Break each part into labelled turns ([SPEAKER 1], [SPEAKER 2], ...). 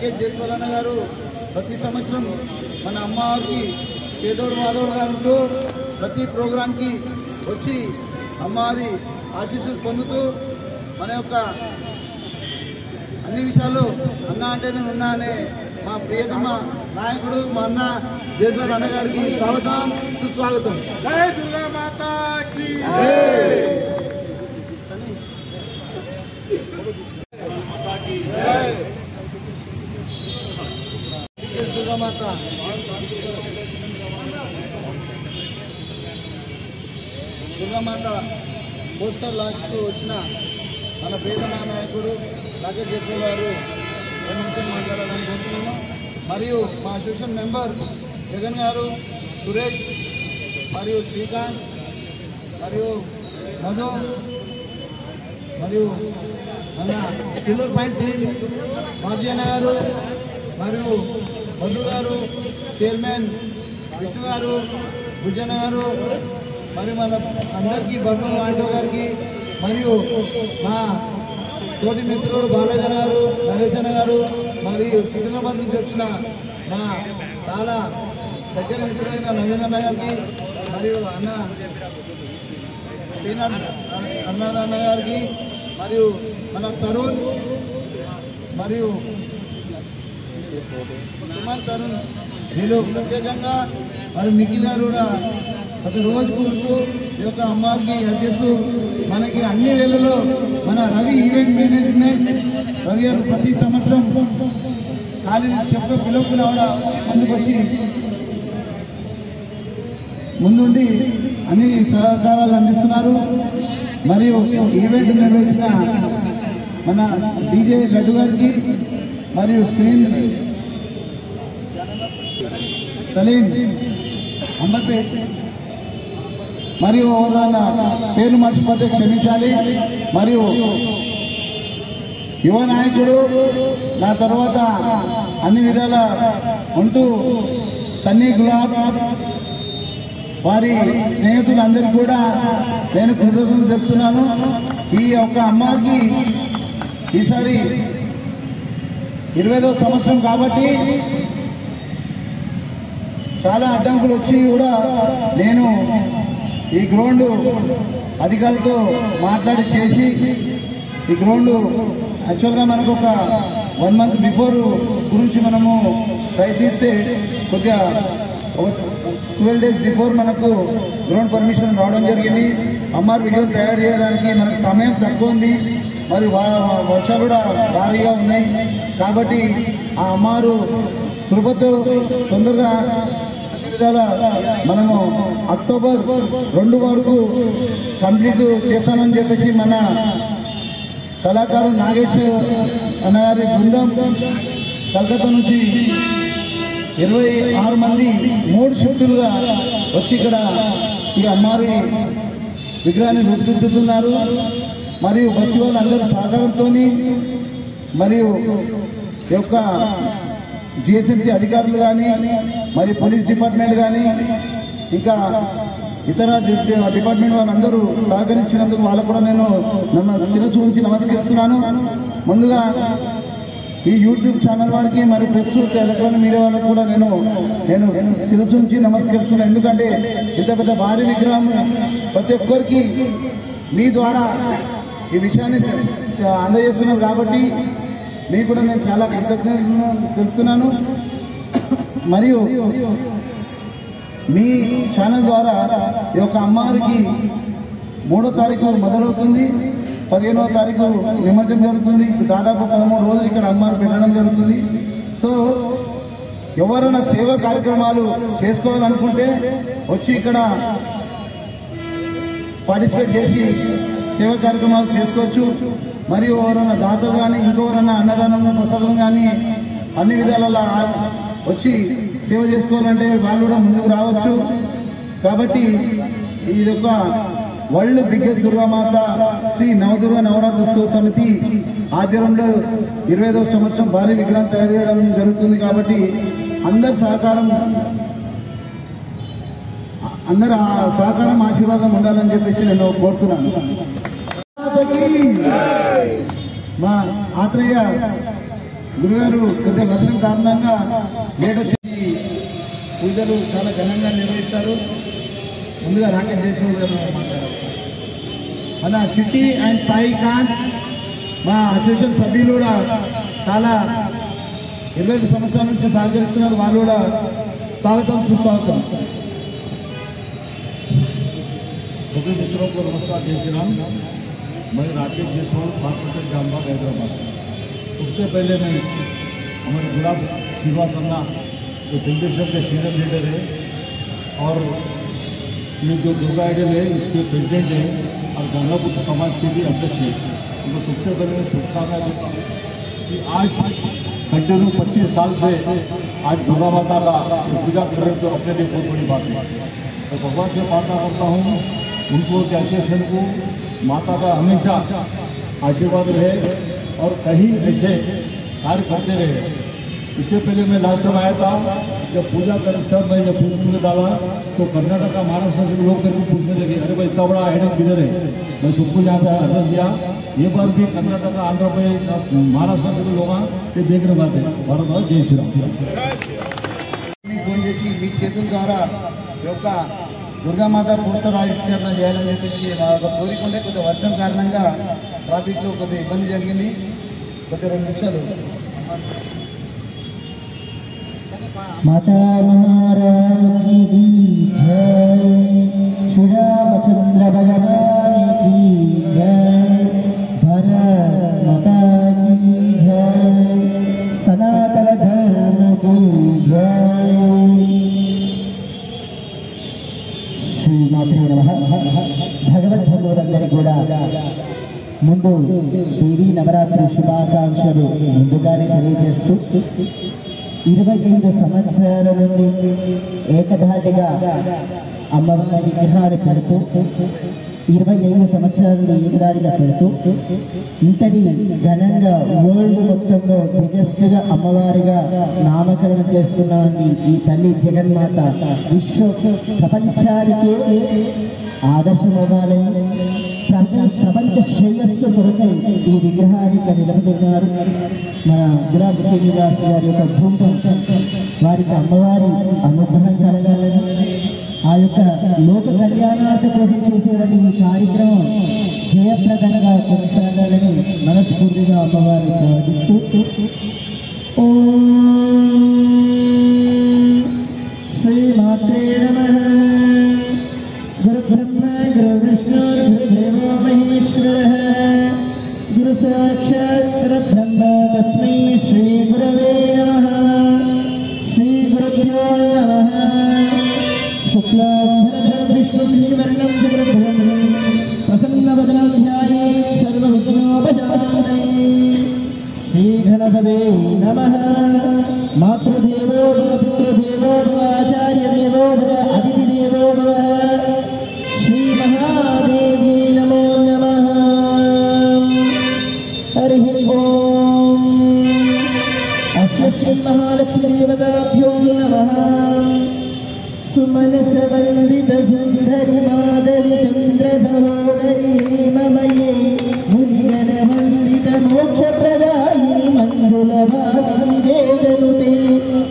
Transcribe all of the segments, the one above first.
[SPEAKER 1] రాకేష్ జైస్వాల్ గారు ప్రతి సంవత్సరం మన అమ్మవారికి చేదోడు మాధవుడుగా ఉంటూ ప్రతి ప్రోగ్రాంకి వచ్చి అమ్మవారి ఆశీస్సులు పొందుతూ మన యొక్క అన్ని విషయాల్లో అన్న అంటే నేను ఉన్నా అనే మా ప్రియతమ నాయకుడు మా అన్న జైస్వాల్ అన్న గారికి స్వాగతం సుస్వాగతం.
[SPEAKER 2] జై దుర్గా మాతా కీ జై.
[SPEAKER 1] దుర్గామాత పోస్టర్ లాంచ్కు వచ్చిన మన ప్రియతమ నాయకుడు రాకేష్ జైస్వాల్ గారు 2 నిమిషాలు మాట్లాడాలనుకుంటున్నాము. మరియు మా అసోసియేషన్ మెంబర్ జగన్ గారు, సురేష్ మరియు శ్రీకాంత్ మరియు మధు మరియు మన సిల్వర్ పాయింట్ టీం మాజీన గారు మరియు మధు గారు, చైర్మన్ విష్ణు గారు, భుజన గారు మరియు మన అందరికీ బర్మ ఆటో గారికి మరియు మా తోటి మిత్రుడు బాలజన గారు, నరేశన గారు మరియు సికింద్రాబాద్ నుంచి వచ్చిన మా చాలా దగ్గర మిత్రుడైన నవీన్ అన్న గారికి మరియు అన్న శ్రీనాథ్ అన్న గారికి మరియు మన తరుణ్ మరియు సుమన్ తరుణ్ వీళ్ళు ప్రత్యేకంగా మరి నిఖిల్ గారు కూడా ప్రతి రోజుకు ఉంటూ ఈ యొక్క అమ్మవారికి అధ్యక్షుడు మనకి అన్ని వేళల్లో మన రవి ఈవెంట్ మేనేజ్మెంట్ రవి గారు ప్రతి సంవత్సరం ఖాళీ చెప్పే పిలుపులు కూడా ముందుకొచ్చి ముందుండి అన్ని సహకారాలు అందిస్తున్నారు. మరియు ఈవెంట్ నిర్వహించిన మన డీజే లడ్డు గారికి మరియు స్క్రీన్ సలీం అంబర్పేట్ మరియు వాళ్ళ పేరు మర్చిపోతే క్షమించాలి. మరియు యువ నాయకుడు నా తర్వాత అన్ని విధాల ఉంటూ సన్నీ గులాబ్ వారి స్నేహితులందరికీ కూడా నేను కృతజ్ఞతలు చెప్తున్నాను. ఈ యొక్క అమ్మవారికి ఈసారి 25వ సంవత్సరం కాబట్టి చాలా అడ్డంకులు వచ్చి కూడా నేను ఈ గ్రౌండ్ అధికారులతో మాట్లాడి చేసి ఈ గ్రౌండ్ యాక్చువల్గా మనకు ఒక 1 మంత్ బిఫోర్ గురించి మనము ప్రయత్నిస్తే కొద్దిగా 12 days బిఫోర్ మనకు గ్రౌండ్ పర్మిషన్ రావడం జరిగింది. అమ్మవారి విగ్రహం తయారు చేయడానికి మనకు సమయం తక్కువ ఉంది, మరి వర్షాలు కూడా భారీగా ఉన్నాయి. కాబట్టి ఆ అమ్మవారు కృపతో తొందరగా మనము అక్టోబర్ 2 వరకు కంప్లీట్ చేస్తానని చెప్పేసి మన కళాకారు నాగేష్ అన్నగారి బృందం కలకత్తా నుంచి 26 మంది 3 షిఫ్టులుగా వచ్చి ఇక్కడ ఈ అమ్మవారి విగ్రహాన్ని రూపుదిద్దుతున్నారు. మరియు బస్సు వాళ్ళందరి సహకారంతో మరియు ఈ యొక్క జిహెచ్ఎంసీ అధికారులు కానీ మరి పోలీస్ డిపార్ట్మెంట్ కానీ ఇంకా ఇతర డిపార్ట్మెంట్ వాళ్ళందరూ సహకరించినందుకు వాళ్ళకు కూడా నేను నన్ను శిరస్సు ఉంచి నమస్కరిస్తున్నాను. ముందుగా ఈ యూట్యూబ్ ఛానల్ వారికి మరి ప్రెస్ ఎలక్ట్రానిక్ మీడియా వాళ్ళకు కూడా నేను శిరస్సు ఉంచి నమస్కరిస్తున్నాను. ఎందుకంటే ఇంత పెద్ద భారీ విగ్రహం ప్రతి ఒక్కరికి మీ ద్వారా ఈ విషయాన్ని అందజేస్తున్నాను కాబట్టి మీకు కూడా నేను చాలా కృతజ్ఞతలు తెలుపుతున్నాను. మరియు మీ ఛానల్ ద్వారా ఈ యొక్క అమ్మవారికి 3వ తారీఖు మొదలవుతుంది, 15వ తారీఖు నిమజ్జనం జరుగుతుంది. దాదాపు 13 రోజులు ఇక్కడ అమ్మవారు పెట్టడం జరుగుతుంది. సో ఎవరైనా సేవా కార్యక్రమాలు చేసుకోవాలనుకుంటే వచ్చి ఇక్కడ పార్టిసిపేట్ చేసి సేవా కార్యక్రమాలు చేసుకోవచ్చు. మరియు ఎవరైనా దాతలు కానీ ఇంకెవరైనా అన్నదానం ప్రసాదం కానీ అన్ని విధాలలో వచ్చి సేవ చేసుకోవాలంటే వాళ్ళు కూడా ముందుకు రావచ్చు. కాబట్టి ఇది ఒక వరల్డ్ బిగ్గెస్ట్ దుర్గామాత శ్రీ నవదుర్గ నవరాత్రోత్సవ సమితి ఆధ్వర్యంలో 25వ సంవత్సరం భారీ విగ్రహం తయారు చేయడం జరుగుతుంది. కాబట్టి అందరి సహకారం ఆశీర్వాదం ఉండాలని చెప్పేసి నేను కోరుతున్నాను. మా ఆత్రేయ గురుగారు కొద్దిగా వర్షం కారణంగా లేట్ వచ్చి పూజలు చాలా ఘనంగా నిర్వహిస్తారు. ముందుగా రాకేష్ జయచంద్ర మాట్లాడారు. మన చిట్టి అండ్ సాయి ఖాన్ మా అసోసియేషన్ సభ్యులు కూడా చాలా 25 సంవత్సరాల నుంచి సహకరిస్తున్నారు. వాళ్ళు కూడా स्वागतम सुस्वागतम।
[SPEAKER 3] सभी मित्रों को नमस्कार, जय श्री राम। मैं राकेश जायसवाल, पार्टी जामबाग, हैदराबाद। सबसे पहले मैं हमारे गुलाब श्रीवास अन्ना जो फेडरेशन के सीनियर लीडर है और ये जो दुर्गा आइडल है इसके प्रेसिडेंट है और गंगापुत्र समाज के भी अध्यक्ष है, उनको सबसे पहले मैं शुभकामनाएं देता हूँ कि आज कंटिन्यू 25 साल से आज दुर्गा माता का पूजा कर रहे तो अपने लिए बहुत बड़ी बात है। तो भगवान से प्रार्थना करता हूँ उनको के एसोसिएशन को माता का हमेशा आशीर्वाद रहे और कहीं ऐसे कार्य करते रहे। इससे पहले मैं लास्ट टाइम आया था, जब पूजा कर सब मैं जब फूल डाला तो कर्नाटक का महाराष्ट्र से लोग मेरे को पूछने लगे, अरे भाई इतना बड़ा हेडेक किधर है। मैं सबको यहाँ पे एड्रेस दिया। ये बार भी कर्नाटक आंध्र प्रदेश महाराष्ट्र से लोग ये देख रहे बात है। भारत माता जय श्री राम।
[SPEAKER 1] ఫోన్ చేసి మీ చేతుల ద్వారా ఈ యొక్క దుర్గామాత పుస్తక ఆవిష్కరణ చేయాలని చెప్పేసి మా యొక్క కోరిక ఉండే కొద్దిగా వర్షం కారణంగా ట్రాఫిక్లో కొద్దిగా ఇబ్బంది జరిగింది. కొద్దిగా 2 నిమిషాలు.
[SPEAKER 4] माता महारानी की जय, श्री रामचंद्र भगवान की जय, भारत माता की जय, सनातन धर्म की जय। श्री मात्रे नमः। భగవద్బంధువులందరికీ కూడా ముందు దేవీ నవరాత్రి శుభాకాంక్షలు ముందుగానే తెలియజేస్తూ 25 సంవత్సరాల నుండి ఏకధాటిగా అమ్మవారి విగ్రహాన్ని పెడుతూ 25 సంవత్సరాల నుండి ఏకధాటిగా పెడుతూ ఇంతటి ఘనంగా వరల్డ్ మొత్తంలో బిగ్గెస్ట్గా అమ్మవారిగా నామకరణం చేసుకున్న ఈ తల్లి జగన్మాత ప్రపంచానికి ఆదర్శమవ్వాలని ప్రపంచ శ్రేయస్సు కొరకై ఈ విగ్రహాన్ని నిలుపుతున్నారు. మన గులాబ్ శ్రీనివాస్ గారి యొక్క భూమితం వారికి అమ్మవారి అనుగ్రహం కలగాలని, ఆ యొక్క లోక కళ్యాణార్థ కోసం చేసేటువంటి ఈ కార్యక్రమం జయప్రదంగా కొనసాగాలని మనస్ఫూర్తిగా అమ్మవారిని ప్రార్థిస్తూ ఓం శ్రీ మాత్రే నమః। गुरु ब्रह्मा गुरु विष्णु गुरुदेवो महेश्वरः, गुरु साक्षात् परब्रह्म तस्मै श्री गुरवे नमः। श्री गुरुभ्यो नमः। शुक्लांबरधरं विष्णुवर्णं चतुर्भुजं प्रसन्नवदनं ध्यायेत् सर्वविघ्नोपशान्तये। श्री गणपते नमः। मातृदेवो भव, पितृदेवो भव, आचार्यदेवो भव, अतिथिदेवो भव। श्री महादेवी नमो नमः। हरि ओम। अस्य श्री महालक्ष्मी देवताभ्यो नमः। सुमनस वंदित सुंदरी माधवी चंद्र सहोदरी ममये मुनिगण वंदित मोक्ष प्रदायिनी मंजुल भासिनी वेदनुते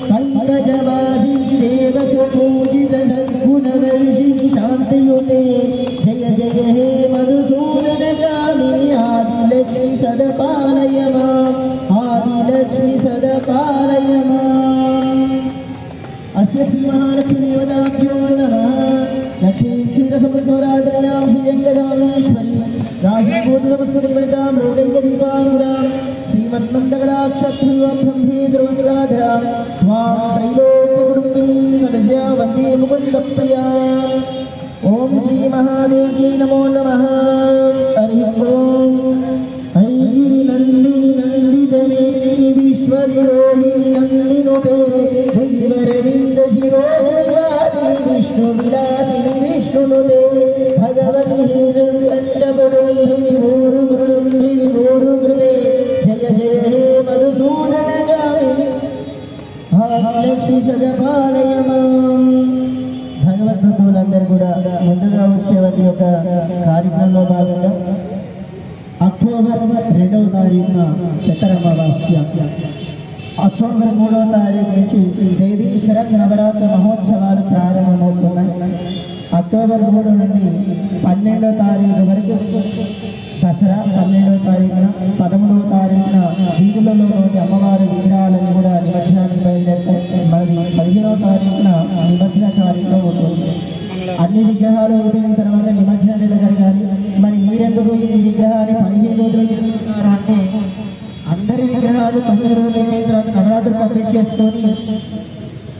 [SPEAKER 4] पंकजवासिनी देवसु पूजित सद्गुण वर्षिणी शांतियुते। जय जय हे मधुसूदन गामिनी आदिलक्ष्मी सदपालय माम्, आदिलक्ष्मी सदपालय माम्। अस्य श्री महालक्ष्मी देवताभ्यो नमः। लक्ष्मीं क्षीरसमुद्राद्रयां श्रीरङ्गदामेश्वरी राजभूतसमस्तदेवतां रोगैकदीपाङ्गुरां श्रीमन्मन्दगडाक्षत्रुवब्रह्मेन्द्रोदराधरां त्वां त्रैलोक्यकुटुम्बिनीं सदस्या वन्दे मुकुन्दप्रियाम्। ओम श्री महादेवी नमो नमः। हरि ओम। हरिगिरि नन्दिनि नन्दितमेदिनि विश्वधिरोहिणि नन्दिनुते वैवरविन्द शिरोविवासिनि विष्णुविलासिनि विष्णुनुते भगवति हिरण्यकण्ठकुटुम्बिनि भूरुगृण्डिनि भूरुगृते। जय जय हे मधुसूदनगामिनि आदिलक्ष्मी सदपालय माम्। భగవద్బంధువులందరూ కూడా ముందుగా వచ్చేటువంటి ఒక కార్యక్రమంలో భాగంగా అక్టోబర్ 2వ తారీఖున శతర అమావాస్య అక్టోబర్ 3వ తారీఖు నుంచి దేవీ శరత్ నవరాత్రి మహోత్సవాలు ప్రారంభమవుతున్నాయి. అక్టోబర్ 3 నుండి 12వ తారీఖు వరకు దసరా, 12వ తారీఖున 13వ తారీఖున వీధులలోని అమ్మవారి విగ్రహాలను కూడా నిమజ్జనానికి బయలుదేరుతాయి. మరి 15వ తారీఖున నిమజ్జన కార్యక్రమం ఉంటుంది. అన్ని విగ్రహాలు అయిపోయిన తర్వాత నిమజ్జనం ఎలా జరగాలి? మరి మీరెందుకు ఈ విగ్రహాన్ని 15 రోజులు చేస్తున్నారు అంటే, అందరి విగ్రహాలు 9 రోజులు అయిపోయిన తర్వాత నవరాత్రులు కంప్లీట్ చేసుకొని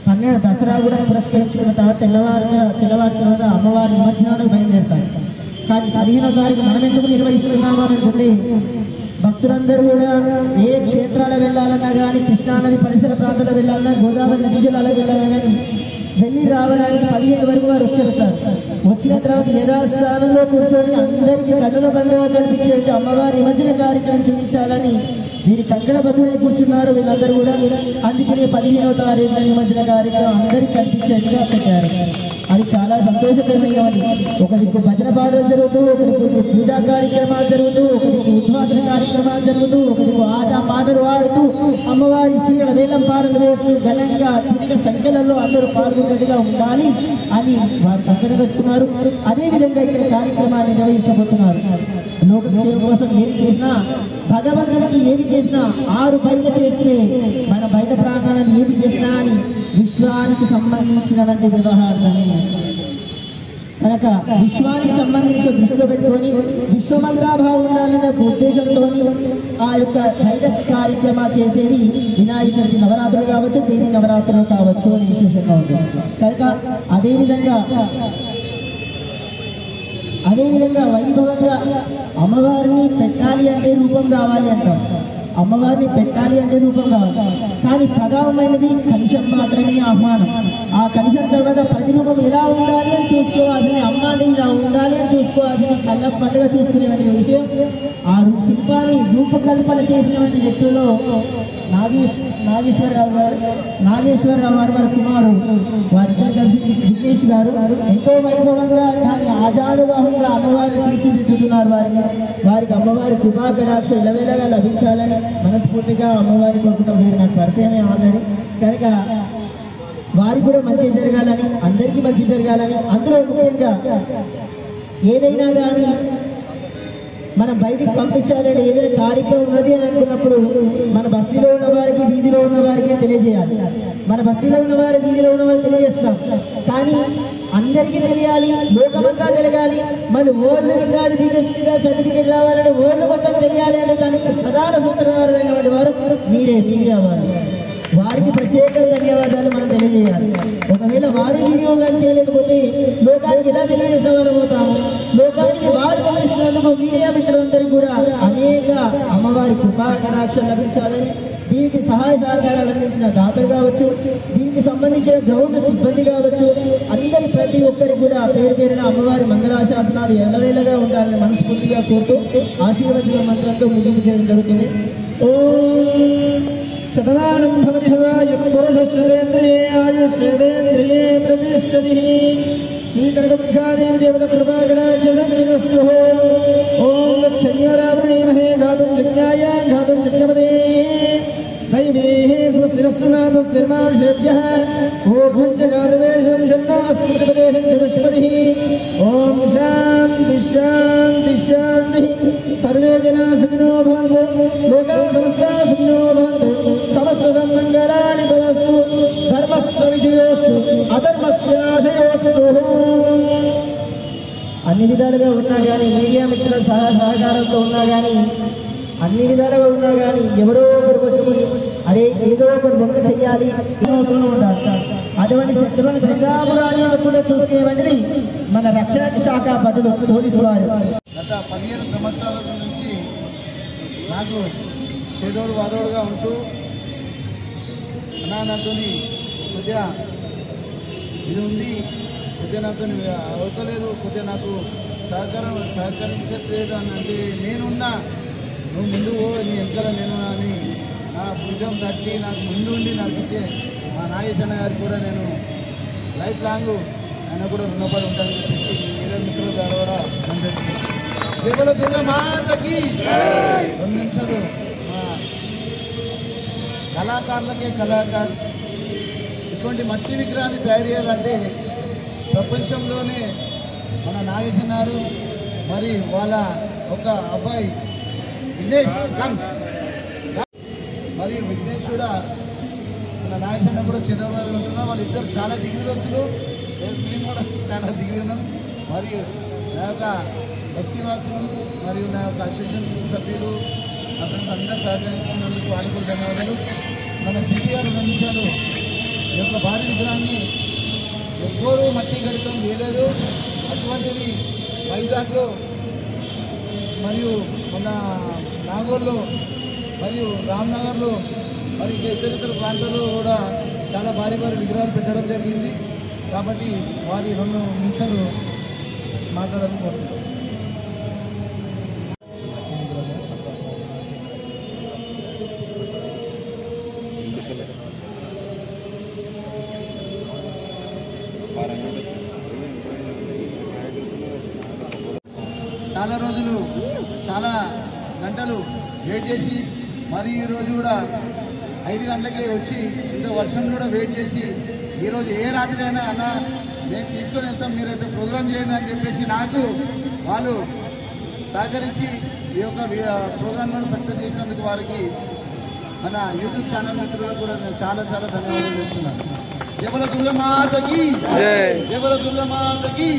[SPEAKER 4] 12 దసరా కూడా పురస్కరించుకున్న తర్వాత తెల్లవారి తర్వాత అమ్మవారి నిమజ్జనానికి బయలుదేరుతారు. కానీ 15వ తారీఖు మనం ఎందుకు నిర్వహిస్తున్నాము అనుకుంటే, భక్తులందరూ కూడా ఏ క్షేత్రాలు వెళ్ళాలన్నా కానీ, కృష్ణానది పరిసర ప్రాంతాలు వెళ్ళాలన్నా, గోదావరి నదీ జలాలకు వెళ్ళాలన్నా కానీ వెళ్ళి రావడానికి 15 వరకు వారు వచ్చేస్తారు. వచ్చిన తర్వాత యథాస్థానంలో కూర్చొని అందరికీ కన్నుల పండుగ కనిపించేట్టు అమ్మవారి నిమజ్జన కార్యక్రమం చూపించాలని వీరి కంకణ బద్దులై కూర్చున్నారు వీళ్ళందరూ కూడా. అందుకనే 15వ తారీఖున నిమజ్జన కార్యక్రమం అందరికీ కనిపించేట్టుగా పెట్టారు. అది చాలా సంతోషకరమైనది. ఒక దిక్కు భజన పాటలు జరుగుతూ, ఒక దిక్కు పూజా కార్యక్రమాలు జరుగుతూ, ఒక దిక్కు ఉద్వాసన కార్యక్రమాలు జరుగుతూ, ఒక దిక్కు ఆట పాటలు ఆడుతూ, అమ్మవారి చీరల వేలం పాటలు వేస్తూ ఘనంగా అత్యధిక సంఖ్యలలో అందరూ పాల్గొన్నట్టుగా ఉండాలి అని వారు పక్కన పెట్టుకున్నారు. అదేవిధంగా ఇక్కడ కార్యక్రమాన్ని నిర్వహించబోతున్నారు. లోకక్షేమం కోసం ఏది చేసినా, భగవంతుడికి ఏది చేసినా 6 బయట చేస్తే మన బయట ప్రాంతాలను ఏది చేసినా అని విశ్వానికి సంబంధించినటువంటి వ్యవహారమే. కనుక విశ్వానికి సంబంధించిన దృష్టిలో పెట్టుకొని విశ్వమంతా బాగుండాలనే ఉద్దేశంతో ఆ యొక్క బయట కార్యక్రమాలు చేసేది వినాయక చవితి నవరాత్రులు కావచ్చు, దేవి నవరాత్రులు కావచ్చు అని విశేషంగా ఉంటుంది. కనుక అదేవిధంగా వైభవంగా అమ్మవారిని పెట్టాలి అంటే రూపం కావాలి అంటారు. అమ్మవారిని పెట్టాలి అంటే రూపం కావాలి. కానీ ప్రధానమైనది కలశం మాత్రమే ఆహ్వానం. ఆ కలశం తర్వాత ప్రతిరూపం ఎలా ఉండాలి అని చూసుకోవాల్సింది, అమ్మాని ఇలా ఉండాలి అని చూసుకోవాల్సింది, కళ్ళ పండుగ చూసుకునేటువంటి విషయం. ఆ శిల్పాన్ని రూపకల్పన చేసినటువంటి వ్యక్తుల్లో నాగేశ్వరరావు గారు వారి కుమారుడు, వారిద్దరు కలిసి విఘ్నేష్ గారు ఎంతో వైభవంగా దాన్ని ఆజానుబాహంగా అమ్మవారిని తీర్చిదిద్దుతున్నారు. వారికి అమ్మవారి కృపాకటాక్ష ఇలవేళగా లభించాలని మనస్ఫూర్తిగా అమ్మవారి కోరుకుంటాం. వీరు నాకు పరిచయమే ఆల్రెడీ. కనుక వారికి కూడా మంచి జరగాలని, అందరికీ మంచి జరగాలని, అందులో ముఖ్యంగా ఏదైనా కానీ మనం బయటికి పంపించాలని ఏదైనా కార్యక్రమం ఉన్నది అని అనుకున్నప్పుడు మన బస్తీలో ఉన్న వారికి, వీధిలో ఉన్న వారికి తెలియజేయాలి. మన బస్తీలో ఉన్న వారి, వీధిలో ఉన్న వారికి తెలియజేస్తాం. కానీ అందరికీ తెలియాలి, లోకమంతా తెలియాలి. మన ఓల్డ్ రికార్డు బిజినెస్గా సర్టిఫికేట్ రావాలని ఓల్డ్ మొత్తం తెలియాలి అంటే దానికి ప్రధాన సూత్రధారులైనటువంటి వారు మీరే, మీడియా వారు. వారికి ప్రత్యేక ధన్యవాదాలు మనం తెలియజేయాలి. ఒకవేళ వారి వీడియో కానీ చేయలేకపోతే లోకానికి ఎలా తెలియజేసిన వారు అవుతాము. లోకానికి వారు గమనిస్తున్నందుకు మీడియా మిత్రులందరికీ కూడా అనేక అమ్మవారి కృపా కటాక్షం లభించాలని, దీనికి సహాయ సహకారాలు అందించిన దాతలు కావచ్చు, దీనికి సంబంధించిన గ్రౌండ్ సిబ్బంది కావచ్చు, అందరి ప్రతి ఒక్కరికి కూడా పేరు పేరున అమ్మవారి మంగళాశాసనాలు ఎల్లవేళగా ఉండాలని మనస్ఫూర్తిగా కోరుతూ ఆశీర్వచన మంత్రంతో ముగింపు చేయడం జరుగుతుంది. శతమానం భవతి సదాయ పురుషేంద్రియే ఆయుష్యేంద్రియే ప్రతిష్టతి. శ్రీకనకదుర్గాదేవి దేవత కృపాకటాక్ష. ఓం లక్ష్మీరామణీమహే గాతుం యజ్ఞాయ గాతుం యజ్ఞపదే దైవేః స్వస్తిరస్సునాథస్తిర్మానుషేభ్యః ఓం జగాదవేశం షణ్ణో అస్మృతిపదేహం చతుష్పదిః. ఓం శాంతి శాంతి శాంతి. సర్వే జనాః సుఖినో భవంతు, లోకాః సమస్తాః సుఖినో భవంతు, సమస్త సన్మంగళాని భవస్తు, ధర్మస్య విజయోస్తు, అధర్మస్య నాశయోస్తు. అన్ని విధాలుగా ఉన్నా కానీ, మీడియా మిత్రుల సహకారంతో ఉన్నా కానీ, అన్ని విధాలుగా ఉన్నా కానీ ఎవరో ఒకరు వచ్చి అరే ఏదో ఒకటి మొక్క చెయ్యాలి ఉంటారు. అటువంటి శత్రువులను గంగాపురాన్ని కూడా చూసుకునేవంటిది మన రక్షణ శాఖ భటులు, పోలీసు వారు.
[SPEAKER 1] గత 15 సంవత్సరాల నుంచి నాకు చేదోడు వాదోడుగా ఉంటూ నాతో కొద్దిగా ఇది ఉంది, కొద్దిగా నాతో అవుతలేదు, కొద్దిగా నాకు సహకరించట్లేదు అని అంటే నేనున్నా, నువ్వు ముందు నీ వెనకాల నేను అని నా భుజం తట్టి నాకు ముందు ఉండి నడిపించే మా నాగేశన్న గారికి కూడా నేను లైఫ్ లాంగ్ ఆయన కూడా రుణపడి ఉంటాను చెప్పేసి మీడియా మిత్రుల ద్వారా కూడా కేవలం దుర్గా మాతకి 2 నిమిషాలు మా కళాకారులకే కళాకారు. ఇటువంటి మట్టి విగ్రహాన్ని తయారు చేయాలంటే ప్రపంచంలోనే మన నాగేశన్నారు మరి వాళ్ళ ఒక అబ్బాయి విఘ్నేష్ మరియు విఘ్నేష్ కూడా మన నాగేశన్న కూడా చంద్రబాబు ఉంటున్నాం. వాళ్ళిద్దరు చాలా దిగిరి దోస్తులు, మేము కూడా చాలా దిగిరి ఉన్నాం. మరియు నా యొక్క బస్తీవాసులు మరియు నా యొక్క అసోసియేషన్ సభ్యులు అతనికి అందరూ సహకరించినందుకు వారికి ధన్యవాదాలు. మన శెట్టి గారు నిమిషాలు ఈ యొక్క భారీ విగ్రహాన్ని ఎవ్వరూ మట్టి గడితం చేయలేదు. అటువంటిది వైజాగ్లో మరియు మన నాగోల్లో మరియు రామ్నగర్లో మరి ఇతర ప్రాంతాల్లో కూడా చాలా భారీ భారీ విగ్రహాలు పెట్టడం జరిగింది. కాబట్టి వారి 2 నిమిషాలు మాట్లాడాలని కోరుతున్నాను. చాలా రోజులు చాలా గంటలు వెయిట్ చేసి మరి ఈరోజు కూడా 5 గంటలకే వచ్చి ఇంత వర్షం కూడా వెయిట్ చేసి ఈరోజు ఏ రాత్రి అయినా అన్న మేము తీసుకొని వెళ్తాం, మీరైతే ప్రోగ్రామ్ చేయండి అని చెప్పేసి నాకు వాళ్ళు సహకరించి ఈ యొక్క ప్రోగ్రామ్ సక్సెస్ చేసినందుకు వారికి మన యూట్యూబ్ ఛానల్ మిత్రులకు కూడా నేను చాలా చాలా ధన్యవాదాలు చెప్తున్నాను. జై బోలో దుర్గా మాతకి, జై బోలో దుర్గా మాతకి.